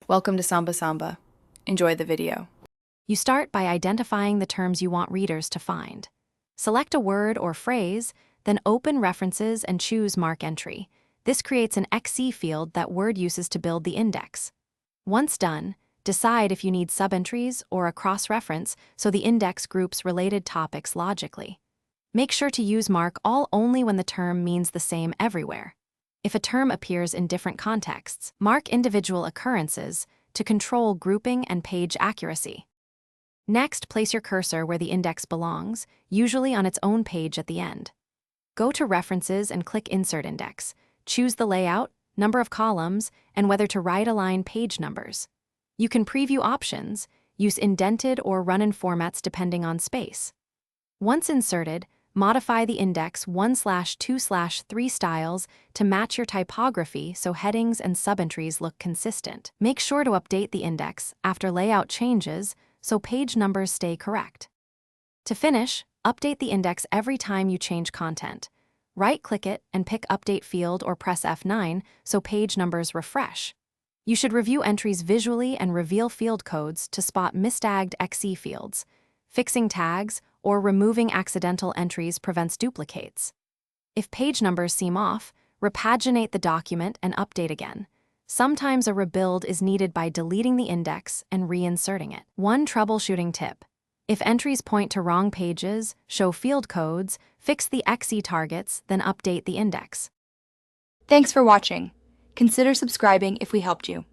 Welcome to Samba Samba. Enjoy the video. You start by identifying the terms you want readers to find. Select a word or phrase, then open References and choose Mark Entry. This creates an XC field that Word uses to build the index. Once done, decide if you need subentries or a cross-reference so the index groups related topics logically. Make sure to use Mark All only when the term means the same everywhere. If a term appears in different contexts, mark individual occurrences to control grouping and page accuracy. Next, place your cursor where the index belongs, usually on its own page at the end. Go to References and click Insert Index. Choose the layout, number of columns, and whether to right-align page numbers. You can preview options, use indented or run-in formats depending on space. Once inserted, modify the index 1/2/3 styles to match your typography so headings and subentries look consistent. Make sure to update the index after layout changes so page numbers stay correct. To finish, update the index every time you change content. Right-click it and pick Update Field or press F9 so page numbers refresh. You should review entries visually and reveal field codes to spot mistagged XE fields. Fixing tags or removing accidental entries prevents duplicates. If page numbers seem off, repaginate the document and update again. Sometimes a rebuild is needed by deleting the index and reinserting it. One troubleshooting tip: if entries point to wrong pages, show field codes, fix the XE targets, then update the index. Thanks for watching. Consider subscribing if we helped you.